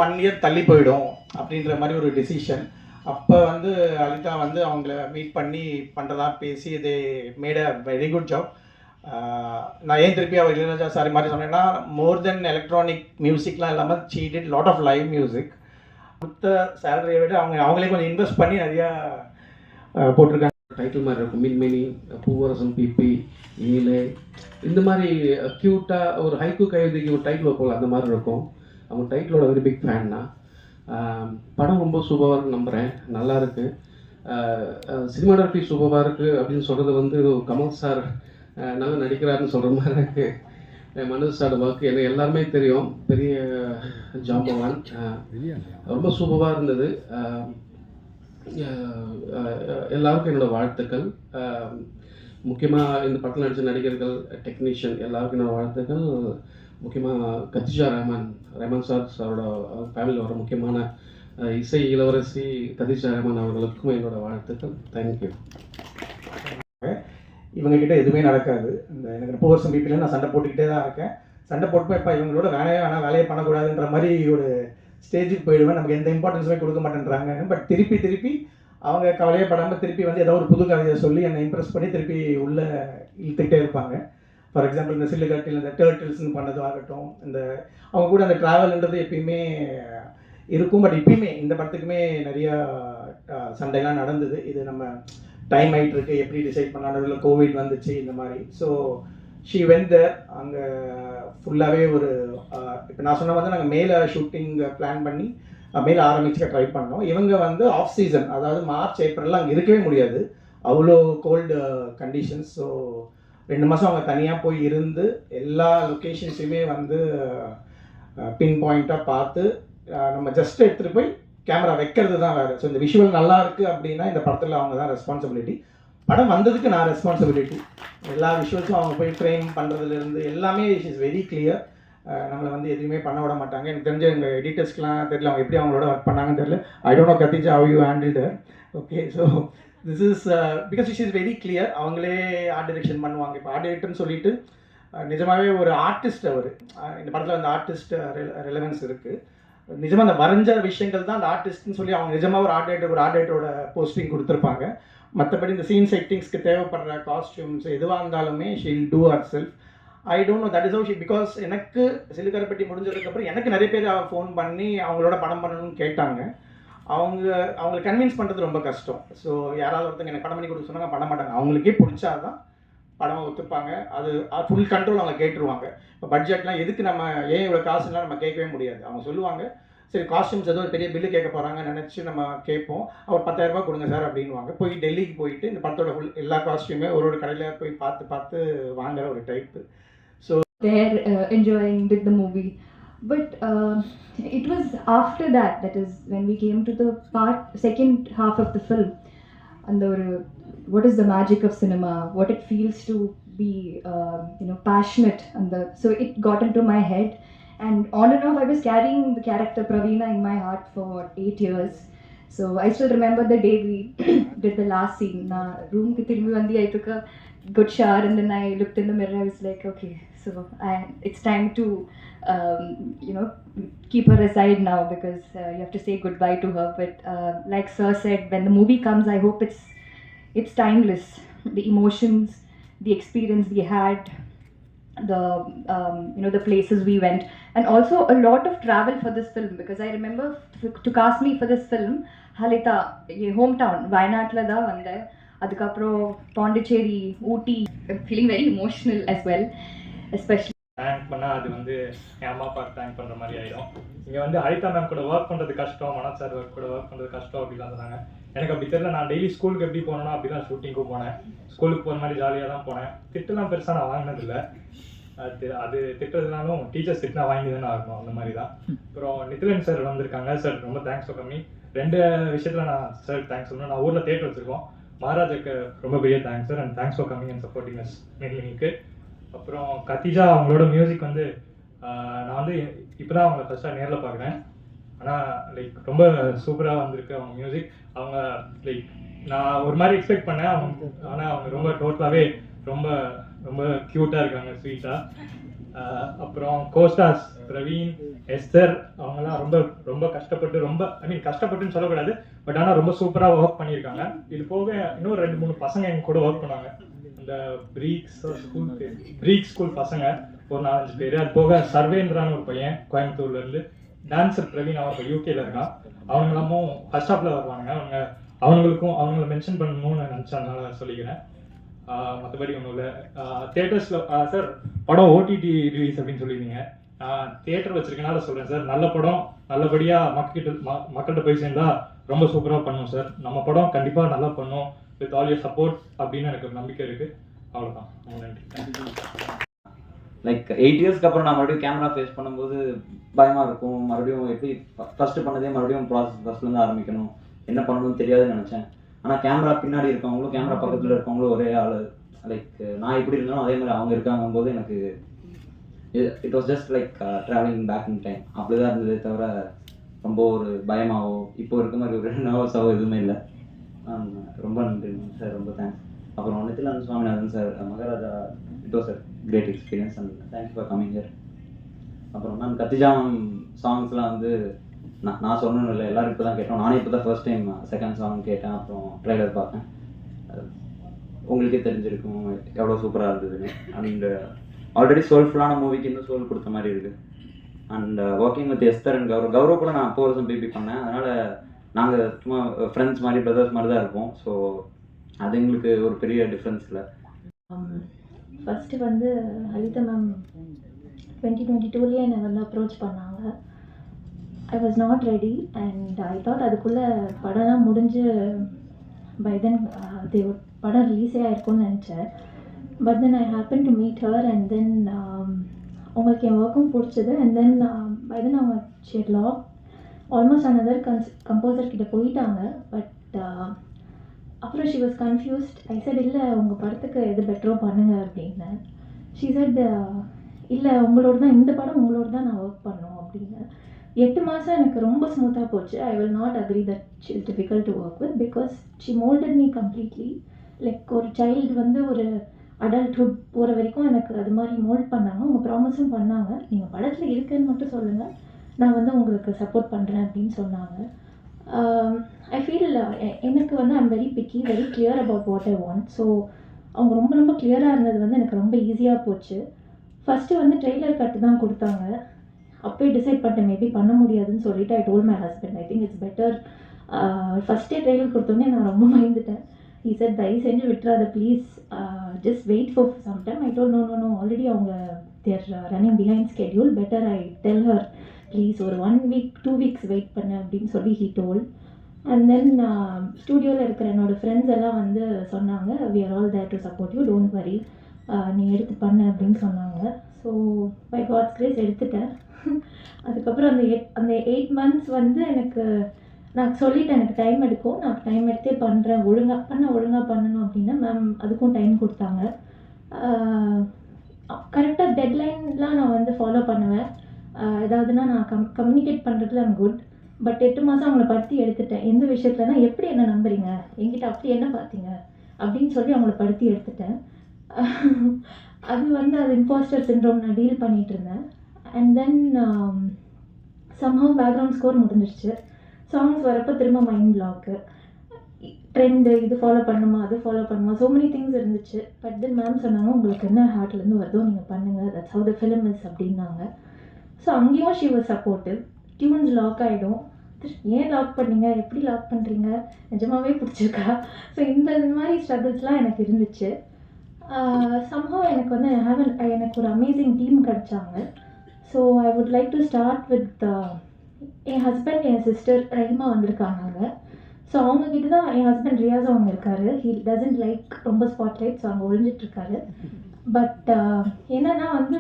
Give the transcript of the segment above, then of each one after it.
1 year தள்ளி போயிடும் அப்படின்ற மாதிரி ஒரு டிசிஷன். அப்போ வந்து அலிதா வந்து அவங்கள மீட் பண்ணி பண்ணுறதா பேசி இது made a very good job. நான் ஏன் திருப்பி அவர் இளையராஜா சாரி மாதிரி சொன்னேன்னா, மோர் தென் எலக்ட்ரானிக் மியூசிக்லாம் இல்லாமல் she did lot of live music. கொடுத்த சேலரியை விட அவங்களே கொஞ்சம் இன்வெஸ்ட் பண்ணி நிறையா போட்டிருக்காங்க. டைட்டில் மாதிரி இருக்கும், மின்மினி, பூவரசம், பிபி, நீலே, இந்த மாதிரி க்யூட்டாக ஒரு ஹைக்கூ கைதிக்கு ஒரு டைட்டில் வைப்போம், அந்த மாதிரி இருக்கும். அவங்க டைட்டிலோட வெரி பிக் ஃபேன் தான். படம் ரொம்ப சூப்பராக இருக்குன்னு நம்புகிறேன், நல்லா இருக்குது. சினிமாட்டோகிராஃபி சூப்பராக இருக்குது அப்படின்னு சொல்கிறது வந்து கமல் சார் நல்லா நடிக்கிறாருன்னு சொல்கிற மாதிரி இருக்குது. மனோஜ் சார் ஒர்க் எனக்கு எல்லாருமே தெரியும், பெரிய ஜாம்பவான், ரொம்ப சூப்பராக இருந்தது. எல்லாருக்கும் என்னோடய வாழ்த்துக்கள். முக்கியமாக இந்த படத்தில் நடித்த நடிகர்கள், டெக்னீஷியன் எல்லாருக்கும் என்னோடய வாழ்த்துக்கள். முக்கியமாக கத்திஜா ரஹ்மான் சாரோட ஃபேமிலியில் வர முக்கியமான இசை இளவரசி கத்திஜா ரஹ்மான் அவர்களுக்கும் என்னோடய வாழ்த்துக்கள். தேங்க்யூ. இவங்ககிட்ட எதுவுமே நடக்காது. இந்த எனக்கு 4 வருஷம் பிபியில் நான் சண்டை போட்டுக்கிட்டே தான் இருக்கேன். சண்டை போட்டு இப்போ இவங்களோட வேலையே பண்ணக்கூடாதுன்ற மாதிரி ஒரு ஸ்டேஜுக்கு போயிடுவேன். நமக்கு எந்த இம்பார்ட்டன்ஸுமே கொடுக்க மாட்டேன்றாங்க. பட் திருப்பி அவங்க கவலையே படாமல் திருப்பி வந்து ஏதோ ஒரு புது கதையை சொல்லி என்னை இம்ப்ரெஸ் பண்ணி திருப்பி உள்ளே இழுத்துக்கிட்டே இருப்பாங்க. ஃபார் எக்ஸாம்பிள் இந்த சில்லுக்கட்டில் இந்த டர்ட்டில்ஸ்ன்னு பண்ணதும் ஆகட்டும், இந்த அவங்க கூட அந்த ட்ராவல்ன்றது எப்பயுமே இருக்கும். பட் இப்பயுமே இந்த படத்துக்குமே நிறையா சண்டைலாம் நடந்தது. இது நம்ம டைம் ஆகிட்டு இருக்கு, எப்படி டிசைட் பண்ணாலும் கோவிட் வந்துச்சு இந்த மாதிரி. So she went there. அங்கே ஃபுல்லாகவே ஒரு இப்போ நான் சொன்ன வந்து நாங்கள் மேலே ஷூட்டிங் பிளான் பண்ணி மேலே ஆரம்பிச்சுக்க ட்ரை பண்ணோம். இவங்க வந்து ஆஃப் சீசன், அதாவது மார்ச் ஏப்ரலில் அங்கே இருக்கவே முடியாது, அவ்வளோ கோல்டு கண்டிஷன்ஸ். ஸோ 2 மாதம் அவங்க தனியாக போய் இருந்து எல்லா லொக்கேஷன்ஸையுமே வந்து பின் பாயிண்ட்டாக பார்த்து நம்ம ஜஸ்ட் எடுத்துகிட்டு போய் கேமரா வைக்கிறது தான் வேறு. ஸோ இந்த விஷுவல் நல்லா இருக்குது அப்படின்னா இந்த படத்தில் அவங்க தான் ரெஸ்பான்சிபிலிட்டி. படம் வந்ததுக்கு நான் ரெஸ்பான்சிபிலிட்டி. எல்லா விஷுவல்ஸும் அவங்க போய் ஃப்ரேம் பண்ணுறதுலேருந்து எல்லாமே இஸ் வெரி கிளியர். நம்மளை வந்து எதுவுமே பண்ண விட மாட்டாங்க. எனக்கு தெரிஞ்ச எங்கள் எடிட்டர்ஸ்க்குலாம் தெரியல அவங்க எப்படி அவங்களோட ஒர்க் பண்ணாங்கன்னு தெரியல. ஐ don't no Khadija how you handled her. Okay, so this is because it is very clear. அவங்களே ஆர்ட் டைரக்ஷன் பண்ணுவாங்க. இப்போ ஆர்ட் டைரக்டர்னு சொல்லிட்டு நிஜமாகவே ஒரு ஆர்டிஸ்ட் அவர். இந்த படத்தில் அந்த ஆர்டிஸ்ட் ரெலவன்ஸ் இருக்குது. நிஜமாக அந்த வரைஞ்ச விஷயங்கள் தான் அந்த ஆர்டிஸ்ட்னு சொல்லி அவங்க நிஜமாக ஒரு ஆர்ட் டைரக்டரோட போஸ்டிங் கொடுத்துருப்பாங்க. மற்றபடி இந்த சீன் செட்டிங்ஸ்க்கு தேவைப்படுற காஸ்டியூம்ஸ் எதுவாக இருந்தாலுமே she'll do herself. I don't know that is how she. Because எனக்கு சிலுக்கரைப்பட்டி முடிஞ்சதுக்கப்புறம் எனக்கு நிறைய பேர் ஃபோன் பண்ணி அவங்களோட படம் பண்ணணும்னு கேட்டாங்க. அவங்களை கன்வின்ஸ் பண்ணுறது ரொம்ப கஷ்டம். ஸோ யாராவது ஒருத்தங்க எனக்கு படம் பண்ணி கொடுக்க சொன்னாங்க, பண்ண மாட்டாங்க. அவங்களுக்கே பிடிச்சாதான் படம் ஒத்துப்பாங்க. அது ஃபுல் கண்ட்ரோல் அவங்க கேட்டுருவாங்க. இப்போ பட்ஜெட்லாம் எதுக்கு நம்ம ஏன் இவ்வளோ காசுலாம் நம்ம கேட்கவே முடியாது. அவங்க சொல்லுவாங்க, சரி காஸ்டியூம்ஸ் ஏதோ ஒரு பெரிய பில்லு கேட்க போகிறாங்க நினச்சி நம்ம கேட்போம். அவர் 10,000 ரூபாய் கொடுங்க சார் அப்படின்வாங்க. போய் டெல்லிக்கு போயிட்டு இந்த படத்தோட ஃபுல் எல்லா காஸ்டியூமே ஒரு கடையில் போய் பார்த்து வாங்குற ஒரு type. So they're enjoying with the movie. But it was after that is when we came to the second half of the film, and what is the magic of cinema, what it feels to be passionate, and so it got into my head, and on and off I was carrying the character Praveena in my heart for 8 years. So I still remember the day we did the last scene. Na room ki thirumbi vandi, I took a good shower and then I looked in the mirror. I was like, okay, so it's time to keep her aside now, because you have to say goodbye to her. But like sir said, when the movie comes, I hope it's timeless. The emotions, the experience we had, the places we went, and also a lot of travel for this film, because I remember to cast me for this film, Halita ye hometown Wayanadla da vanda, adukapro Pondicherry, Ooty. I'm feeling very emotional as well, especially thank பண்ணால் அது வந்து என் அம்மா அப்பாவுக்கு thank பண்ணுற மாதிரி ஆகிடும். இங்கே வந்து ஹரிதா மேம் கூட ஒர்க் பண்ணுறது கஷ்டம், மனோஜ் சார் கூட ஒர்க் பண்ணுறது கஷ்டம் அப்படிலாம் சொன்னாங்க. எனக்கு அப்படி தெரியல. நான் டெய்லி ஸ்கூலுக்கு எப்படி போனேன்னா அப்படி தான் ஷூட்டிங்கும் போனேன். ஸ்கூலுக்கு போகிற மாதிரி ஜாலியாக தான் போனேன். திட்டுலாம் பெருசாக நான் வாங்கினதில்லை. அது திட்டுறதுனாலும் டீச்சர்ஸ் திட்டினா வாங்கி தானே ஆகணும், அந்த மாதிரி தான். அப்புறம் நிதிலன் சார் வந்திருக்காங்க. சார் ரொம்ப தேங்க்ஸ் ஃபார் கம்மிங். 2 விஷயத்தில் நான் சார் தேங்க்ஸ் சொல்லணும். நான் ஊரில் தேட்டர் வச்சுருக்கோம். மகாராஜாக்கு ரொம்ப பெரிய thanks sir, and thanks for coming and supporting us மெயின்லிங்க்கு. அப்புறம் கத்திஜா அவங்களோட மியூசிக் வந்து நான் வந்து இப்போ தான் அவங்கள ஃபஸ்ட்டாக நேரில் பார்க்குறேன். ஆனால் லைக் ரொம்ப சூப்பராக வந்திருக்கு அவங்க மியூசிக். அவங்க லைக் நான் ஒரு மாதிரி எக்ஸ்பெக்ட் பண்ணேன் ஆனால் அவங்க ரொம்ப டோட்டலாகவே ரொம்ப ரொம்ப க்யூட்டாக இருக்காங்க, ஸ்வீட்டாக. அப்புறம் கோஸ்டாஸ் பிரவீன், எஸ்தர், அவங்கெல்லாம் ரொம்ப ரொம்ப கஷ்டப்பட்டு, ரொம்ப கஷ்டப்பட்டுன்னு சொல்லக்கூடாது, பட் ஆனால் ரொம்ப சூப்பராக ஒர்க் பண்ணியிருக்காங்க. இது போக இன்னும் 2-3 பசங்க எங்க கூட ஒர்க் பண்ணாங்க. அந்த பிரீக் ஸ்கூல் பசங்க ஒரு 4-5 பேர். அது போக சர்வேந்திரான்னு ஒரு பையன் கோயம்புத்தூர்லேருந்து, டான்சர் பிரவீன் அவன் இப்போ யூகேல இருக்கான். அவங்களும் ஃபர்ஸ்ட் ஹாஃபில் வருவானுங்க. அவங்கள மென்ஷன் பண்ணணும்னு நினச்சதுனால சொல்லிக்கிறேன். மற்றபடி ஒன்றும் இல்லை. தியேட்டர்ஸில் சார் படம் ஓடிடி ரிலீஸ் அப்படின்னு சொல்லியிருந்தீங்க. தியேட்டர் வச்சிருக்கனால சொல்கிறேன் சார், நல்ல படம் நல்லபடியாக மக்கள்கிட்ட போய் சேர்ந்தா ரொம்ப சூப்பராக பண்ணும் சார். நம்ம படம் கண்டிப்பாக நல்லா பண்ணும் வித் ஆல் யூர் சப்போர்ட் அப்படின்னு எனக்கு ஒரு நம்பிக்கை இருக்குது. அவ்வளோதான். நன்றி. லைக் 8 இயர்ஸ்க்கு அப்புறம் நான் மறுபடியும் கேமரா ஃபேஸ் பண்ணும்போது பயமாக இருக்கும். மறுபடியும் எப்படி ஃபஸ்ட்டு பண்ணதே மறுபடியும் ப்ராசஸ் ஃபஸ்ட்லேருந்து ஆரம்பிக்கணும், என்ன பண்ணணும்னு தெரியாதுன்னு நினச்சேன். ஆனால் கேமரா பின்னாடி இருக்கவங்களும் கேமரா பக்கத்தில் இருக்கவங்களும் ஒரே ஆள். லைக் நான் எப்படி இருந்தாலும் அதே மாதிரி அவங்க இருக்காங்கும் போது எனக்கு it was just like travelling back in time. அப்படி தான் இருந்ததே தவிர ரொம்ப ஒரு பயமாகவோ இப்போ இருக்க மாதிரி ஒரு நர்வஸாவோ எதுவுமே இல்லை. ரொம்ப நன்றி சார், ரொம்ப தேங்க்ஸ். அப்புறம் Nithilananda Swaminathan sir, Maharaja, it was a great experience and thank you for coming here. அப்புறம் நான் கத்திஜாமம் சாங்ஸ்லாம் வந்து நான் சொன்னேன்னு இல்லை, எல்லோரும் இப்போ தான் கேட்டோம். நானே இப்போ தான் ஃபர்ஸ்ட் டைம் செகண்ட் சாங் கேட்டேன், அப்புறம் ட்ரைலர் பார்த்தேன். உங்களுக்கே தெரிஞ்சிருக்கும் எவ்வளோ சூப்பராக இருந்ததுன்னு. அண்ட் ஆல்ரெடி சோல்ஃபுல்லான மூவிக்கு இன்னும் சோல் கொடுத்த மாதிரி இருக்குது. And working with Esther and Gaurav கூட நான் 4 வருஷம் பிபி பண்ணேன். அதனால் நாங்கள் சும்மா ஃப்ரெண்ட்ஸ் மாதிரி பிரதர்ஸ் மாதிரி தான் இருப்போம். ஸோ அது எங்களுக்கு ஒரு பெரிய டிஃப்ரென்ஸ் இல்லை. ஃபஸ்ட்டு வந்து ஹரிதா மேம் 2022 என்னை வந்து அப்ரோச் பண்ணாங்க. I was not ready and I thought அதுக்குள்ளே படம்லாம் முடிஞ்சு பை தென் படம் ரிலீஸே ஆகிருக்கும்னு நினச்சேன். But then I happen to meet her and then அவங்களுக்கு என் ஒர்க்கும் பிடிச்சது. அண்ட் தென் பை தென் அவங்க share lock almost another composer கிட்ட போயிட்டாங்க. பட் அப்புறம் she was confused. I said இல்லை உங்கள் படத்துக்கு எது பெட்டரோ பண்ணுங்க அப்படின்னு. ஷி செட் இல்லை உங்களோட தான் இந்த படம் உங்களோட தான் நான் ஒர்க் பண்ணோம் அப்படின்னு. 8 மாதம் எனக்கு ரொம்ப ஸ்மூத்தாக போச்சு. I will not agree that she is difficult to work with because she moulded me completely. Like ஒரு சைல்டு வந்து ஒரு அடல்ட்ஹுட் போகிற வரைக்கும் எனக்கு அது மாதிரி மோல்ட் பண்ணாங்க. அவங்க ப்ராமிஸும் பண்ணாங்க, நீங்கள் படத்தில் இருக்குன்னு மட்டும் சொல்லுங்கள், நான் வந்து உங்களுக்கு சப்போர்ட் பண்ணுறேன் அப்படின்னு சொன்னாங்க. ஐ ஃபீல் எனக்கு வந்து I'm very piggy, very clear about what I want. So அவங்க ரொம்ப ரொம்ப கிளியராக இருந்தது வந்து எனக்கு ரொம்ப ஈஸியாக போச்சு. ஃபஸ்ட்டு வந்து ட்ரெய்லர் கட்டு தான் கொடுத்தாங்க. அப்போயே டிசைட் பண்ணிட்டேன் மேபி பண்ண முடியாதுன்னு சொல்லிட்டு I told my husband I think it's better. ஃபஸ்ட்டே ட்ரெய்லர் கொடுத்தோன்னே நான் ரொம்ப பயந்துட்டேன். he said தயவு செஞ்சு விட்டுறாத please, just wait for some time. I told no already அவங்க they're running behind schedule, better I tell her please ஒரு 1 week 2 weeks வெயிட் பண்ணு அப்படின்னு சொல்லி ஹீ டோல். அண்ட் தென் ஸ்டூடியோவில் இருக்கிற என்னோடய ஃப்ரெண்ட்ஸ் எல்லாம் வந்து சொன்னாங்க we are all there to support you, don't worry, நீ எடுத்து பண்ணு அப்படின்னு சொன்னாங்க. ஸோ பை காட்ஸ் கிரேஸ் எடுத்துட்டேன். அதுக்கப்புறம் அந்த 8 months வந்து எனக்கு நான் சொல்லிட்டேன் எனக்கு டைம் எடுக்கும், நான் டைம் எடுத்தே பண்ணுறேன், ஒழுங்காக பண்ணணும் அப்படின்னா மேம் அதுக்கும் டைம் கொடுத்தாங்க. கரெக்டாக டெட்லைன்லாம் நான் வந்து ஃபாலோ பண்ணுவேன். ஏதாவதுனா நான் கம்யூனிகேட் பண்ணுறதுல ஐம் குட். பட் 8 மாதம் அவங்கள படுத்தி எடுத்துட்டேன். எந்த விஷயத்துலனா எப்படி என்ன நம்புறீங்க, என்கிட்ட அப்படி என்ன பார்த்தீங்க அப்படின்னு சொல்லி அவங்கள படுத்தி எடுத்துட்டேன். அது வந்து அது இம்போஸ்டர் சிண்ட்ரோம் நான் டீல் பண்ணிகிட்டு இருந்தேன். And then somehow background score முடிஞ்சிருச்சு. சாங்ஸ் வரப்போ திரும்ப மைண்ட் பிளாக்கு, ட்ரெண்டு, இது ஃபாலோ பண்ணுமா அது ஃபாலோ பண்ணுமா, ஸோ மெனி திங்ஸ் இருந்துச்சு. பட் தென் மேம் சொன்னாங்க உங்களுக்கு என்ன ஹார்ட்லேருந்து வருதோ நீங்கள் பண்ணுங்கள், that's how the film is அப்படின்னாங்க. ஸோ அங்கேயும் she was supportive. Tunes lock ஆகிடும், ஏன் லாக் பண்ணீங்க, எப்படி லாக் பண்ணுறீங்க, நிஜமாகவே பிடிச்சிருக்கா. ஸோ இந்த மாதிரி ஸ்ட்ரகிள்ஸ்லாம் எனக்கு இருந்துச்சு. சம்ஹவ் எனக்கு வந்து எனக்கு ஒரு அமேசிங் டீம் கிடச்சாங்க. So I would like to start with என் ஹஸ்பண்ட், என் சிஸ்டர் ரஹிமா வந்திருக்காங்க. ஸோ அவங்கக்கிட்ட தான் என் ஹஸ்பண்ட் ரியாஸ் அவங்க இருக்காரு. ஹீ டசன்ட் லைக் ரொம்ப ஸ்பாட்லைட், ஸோ அவங்க ஒழிஞ்சிட்ருக்காரு. பட் என்னென்னா வந்து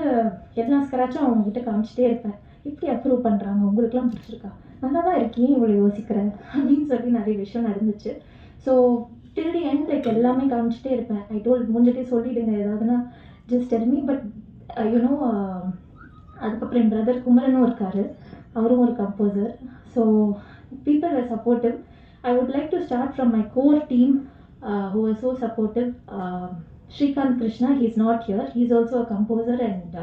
எல்லா ஸ்க்ராச்சும் அவங்கக்கிட்ட காமிச்சிட்டே இருப்பேன், எப்படி அப்ரூவ் பண்ணுறாங்க, உங்களுக்குலாம் பிடிச்சிருக்கா, நல்லா தான் இருக்கேன், இவ்வளோ யோசிக்கிறேன் அப்படின்னு சொல்லி நிறைய விஷயம் நடந்துச்சு. So till the end like எல்லாமே காமிச்சிட்டே இருப்பேன். ஐ டோல் முடிஞ்சிட்டே சொல்லிவிடுங்க ஏதாவதுனா just tell me. But you know அதுக்கப்புறம் என் பிரதர் குமரனும் இருக்கார், அவரும் ஒரு composer. So people are supportive. I would like to start from my core team who was so supportive. Srikanth Krishna, he is not here. He is also a composer and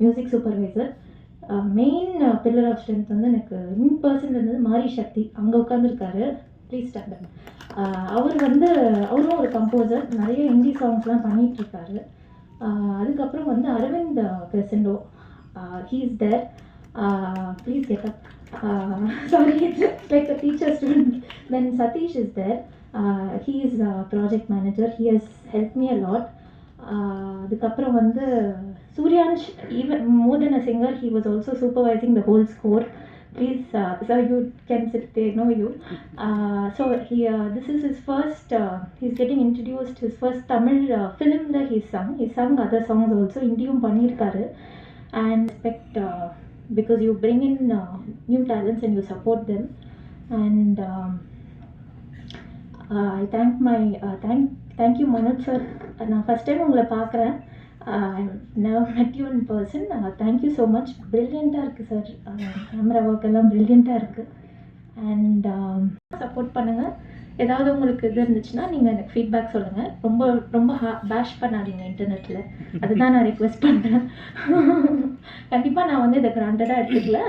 music supervisor. Main pillar of strength வந்து எனக்கு in person இருந்தது மாரி சக்தி. அங்கே உட்காந்துருக்காரு, please stand. அவரும் ஒரு composer, நிறைய ஹிந்தி சாங்ஸ்லாம் பண்ணிகிட்ருக்காரு. அதுக்கப்புறம் வந்து Aravind Crescendo, he is there. Please get up. Sorry, it's like a teacher student. Then Satish is there. He is a project manager. He has helped me a lot. அதுக்கப்புறம் வந்து Suryansh, even more than a singer, he was also supervising the whole score. Please, sir, you can sit, they know you. So this is his first, he's getting introduced, his first Tamil film that he sung other songs also, Indium பண்ணியிருக்காரு. And respect, because you bring in new talents and you support them. And I thank you Manoj sir. நான் first time உங்களை பார்க்குறேன். I never met you in person. Thank you so much. Brilliant-ஆக இருக்குது sir, camera work எல்லாம் brilliant-ஆக இருக்குது. And support பண்ணுங்கள். ஏதாவது உங்களுக்கு இது இருந்துச்சுன்னா நீங்கள் எனக்கு ஃபீட்பேக் சொல்லுங்கள். ரொம்ப பேஷ் பண்ணாதீங்க இன்டர்நெட்டில், அதுதான் நான் ரிக்வெஸ்ட் பண்ணுறேன். கண்டிப்பாக நான் வந்து இதை கிராண்டடாக எடுத்துக்கல.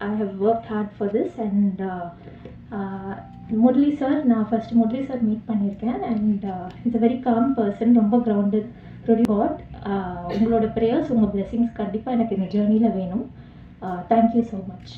I have work hard for this. And Murali sir, நான் ஃபஸ்ட்டு முரளி சார் மீட் பண்ணியிருக்கேன். And it's a very calm person, ரொம்ப கிரவுண்டட். காட், உங்களோட ப்ரேயர்ஸ், உங்கள் பிளெஸிங்ஸ் கண்டிப்பாக எனக்கு இந்த ஜேர்னியில் வேணும். Thank you so much.